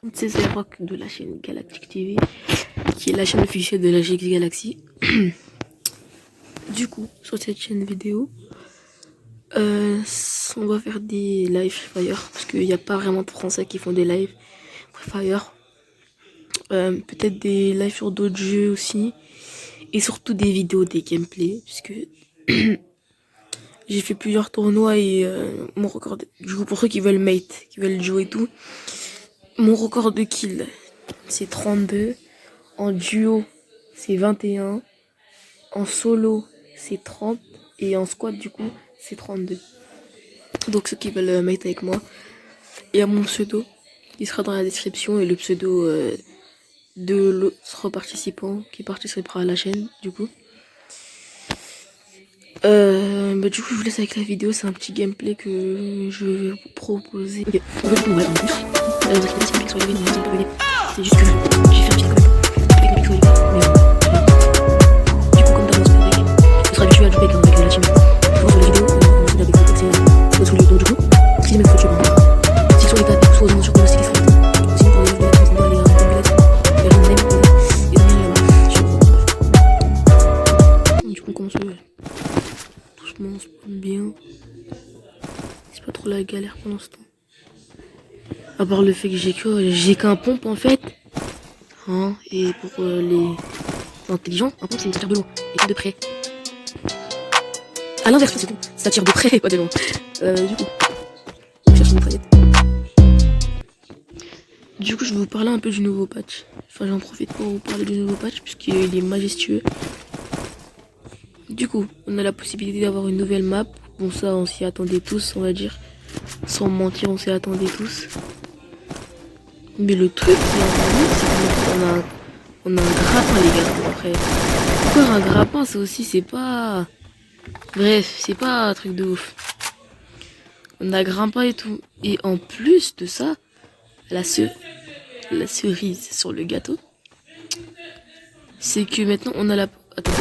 C'est Rock de la chaîne Galactic TV, qui est la chaîne officielle de la GX Galaxy. Du coup, sur cette chaîne vidéo, on va faire des lives Free Fire, parce qu'il n'y a pas vraiment de Français qui font des lives Free Fire. Peut-être des lives sur d'autres jeux aussi, et surtout des vidéos, des gameplays, puisque j'ai fait plusieurs tournois et mon record, du coup pour ceux qui veulent mate, qui veulent jouer et tout, mon record de kill c'est 32, en duo c'est 21, en solo c'est 30 et en squad du coup c'est 32. Donc ceux qui veulent mate avec moi, il y a mon pseudo, il sera dans la description, et le pseudo de l'autre participant qui participera à la chaîne du coup. Du coup je vous laisse avec la vidéo, c'est un petit gameplay que je vais vous proposer. Ok, en fait, ouais, en plus, vous inquiétez pas si mes pics sont élevés, non, c'est juste que j'ai fait un petit comment avec mes pics sont élevés, mais du coup comme d'avance avec, je serai habitué à jouer avec la team. Souvent sur les vidéos, on joue avec des pics, c'est sous le donc du coup, si les mecs faut tuer par contre, si sur les tapis, soit dans sur le stick, sinon pour les mecs, on va aller à la billette, et on aime, et on vient là-bas. Du coup on commence doucement, bien. C'est pas trop la galère pour l'instant. À part le fait que j'ai qu'un pompe en fait. Hein, et pour les intelligents, un pompe c'est une tire de loin et pas de près. À l'inverse, c'est bon, ça tire de près et pas de loin. Du coup, je cherche une mitraillette. Du coup, je vais vous parler un peu du nouveau patch. Enfin, j'en profite pour vous parler du nouveau patch puisqu'il est majestueux. Du coup, on a la possibilité d'avoir une nouvelle map. Bon, ça, on s'y attendait tous, on va dire. Sans mentir, on s'y attendait tous. Mais le truc qui est incroyable, c'est qu'on a un grappin, les gars. Bon, après, encore un grappin, ça aussi, c'est pas... Bref, c'est pas un truc de ouf. On a grappin et tout. Et en plus de ça, la cerise sur le gâteau, c'est que maintenant, on a la... Attends.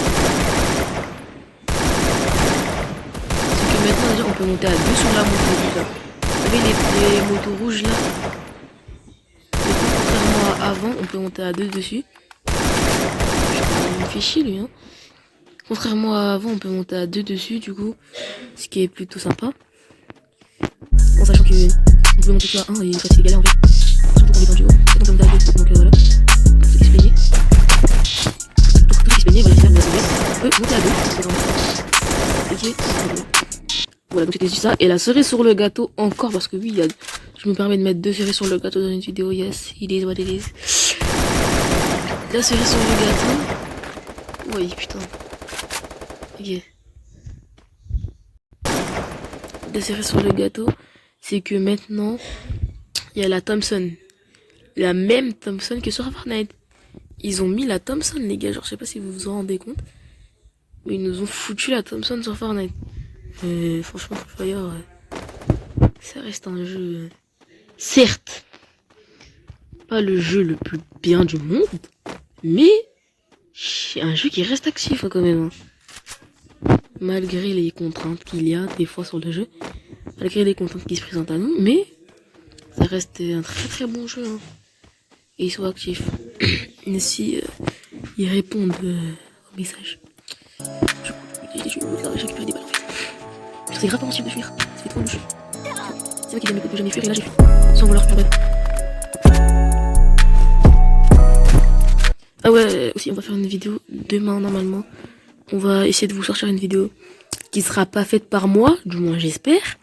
Maintenant déjà on peut monter à 2 sur la moto déjà. Vous savez les motos rouges là, et contrairement à avant on peut monter à 2 dessus. Il me fait chier lui hein. Contrairement à avant on peut monter à 2 dessus du coup, ce qui est plutôt sympa. En sachant que on peut monter que à 1 et ça c'est galère en fait. Surtout qu'on est dans du haut, on peut monter à 2, donc voilà. Pour ceux qui se plaignaient. Pour tous ceux qui se plaignaient, voilà, on peut monter à 2. Ok. Voilà, donc c'était juste ça. Et la cerise sur le gâteau, encore, parce que oui, je me permets de mettre 2 cerises sur le gâteau dans une vidéo. Yes, it is what it is. La cerise sur le gâteau. Oui, putain. Ok. La cerise sur le gâteau, c'est que maintenant, il y a la Thompson. La même Thompson que sur Fortnite. Ils ont mis la Thompson, les gars. Genre, je sais pas si vous vous en rendez compte. Mais ils nous ont foutu la Thompson sur Fortnite. Franchement, Free Fire, ça reste un jeu, certes, pas le jeu le plus bien du monde, mais un jeu qui reste actif hein, quand même. Hein. Malgré les contraintes qu'il y a des fois sur le jeu, malgré les contraintes qui se présentent à nous, mais ça reste un très très bon jeu. Hein. Et ils sont actifs. Et si ils répondent aux messages. Du coup, j'ai récupéré des balles en fait. C'est grave impossible de fuir, ça fait trop louche. C'est moi qui ne peux jamais fuir et là j'ai fui, sans vouloir faire bête. Ah ouais, aussi on va faire une vidéo demain normalement. On va essayer de vous sortir une vidéo qui sera pas faite par moi, du moins j'espère.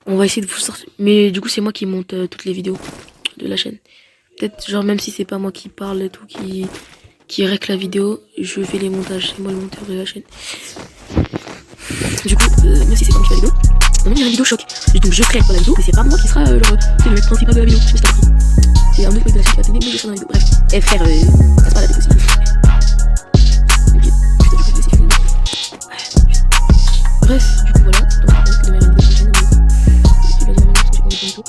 On va essayer de vous sortir, mais du coup c'est moi qui monte toutes les vidéos de la chaîne. Peut-être genre même si c'est pas moi qui parle et tout, qui règle la vidéo, je fais les montages, c'est moi le monteur de la chaîne. Du coup, même si c'est pas moi qui fais la vidéo, il y a une vidéo choc. Donc je ferai pas la vidéo, mais c'est pas moi qui sera c'est le mec principal de la vidéo. C'est un autre mec de la chaîne qui va tenir, mais je serai dans la vidéo. Bref, et frère, casse pas la tête aussi. Ok, putain, du coup, je vais laisser filmer. Bref, du coup, voilà. Donc, je pense que demain, il y a une vidéo sur la chaîne. Je vais dire maintenant parce que j'ai pas envie de faire une vidéo.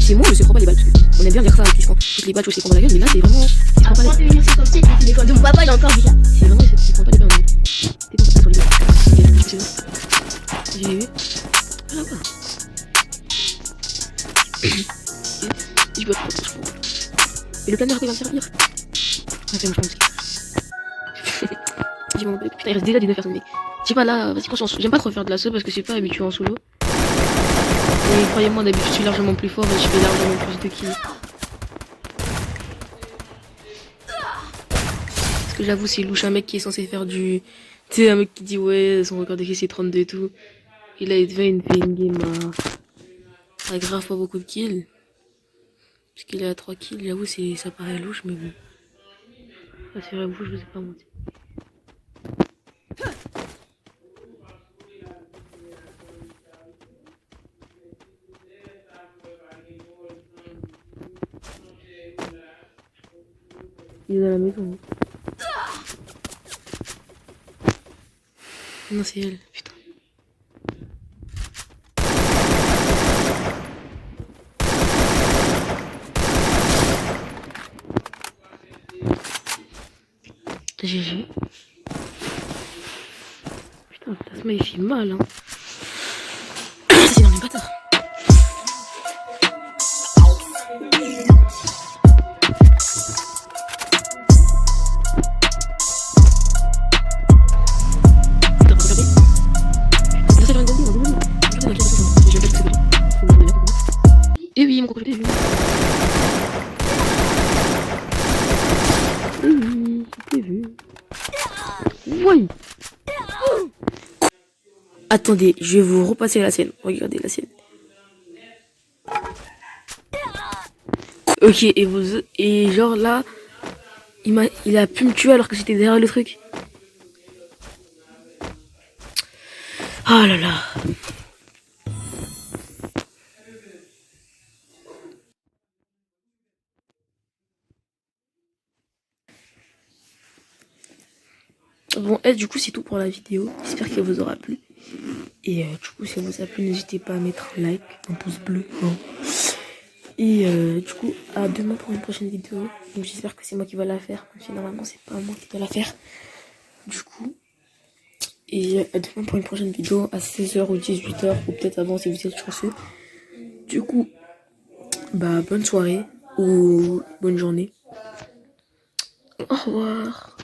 C'est moi, je sais pas les balles parce qu'on aime bien dire ça avec les francs. Toutes les balles batchs où il se prend pas la gueule, mais là c'est vraiment. Il se prend pas la gueule. C'est comme si l'école de mon papa il est encore bizarre. C'est vraiment, il se prend pas les balles. T'es concentré sur les gars. J'ai vu. Voilà, voilà. Je dois trop, je crois. Et le planeur, il va me servir. Ah, c'est bon, je pense. J'ai mon... Putain, il reste déjà 19 personnes, mec. Je sais pas, là, vas-y, franchement, j'aime pas trop faire de l'assaut parce que je suis pas habitué en solo. Et croyez-moi, d'habitude, je suis largement plus fort et je fais largement plus de kills. Parce que j'avoue, c'est louche un mec qui est censé faire du... Tu sais, un mec qui dit, ouais, son record de kills c'est 32 et tout. Et là, il fait une game à grave pas beaucoup de kills. Parce qu'il est à 3 kills, j'avoue, ça paraît louche, mais bon. Rassurez-vous, je vous ai pas menti. Il est dans la maison. Non, c'est elle, putain. GG. Putain, le plasma il fait mal, hein. C'est dans les bâtards. Et oui, mon coco, j'ai vu. Oui, j'ai vu. Oui. Attendez, je vais vous repasser la scène. Regardez la scène. Ok, et genre là, il a pu me tuer alors que j'étais derrière le truc. Oh là là. Bon, et du coup, c'est tout pour la vidéo. J'espère qu'elle vous aura plu. Et du coup, si elle vous a plu, n'hésitez pas à mettre un like, un pouce bleu. Hein. Et du coup, à demain pour une prochaine vidéo. Donc, j'espère que c'est moi qui va la faire. Même si normalement, c'est pas moi qui dois la faire. Du coup, et à demain pour une prochaine vidéo à 16h ou 18h. Ou peut-être avant si vous êtes chanceux. Du coup, bah, bonne soirée ou bonne journée. Au revoir.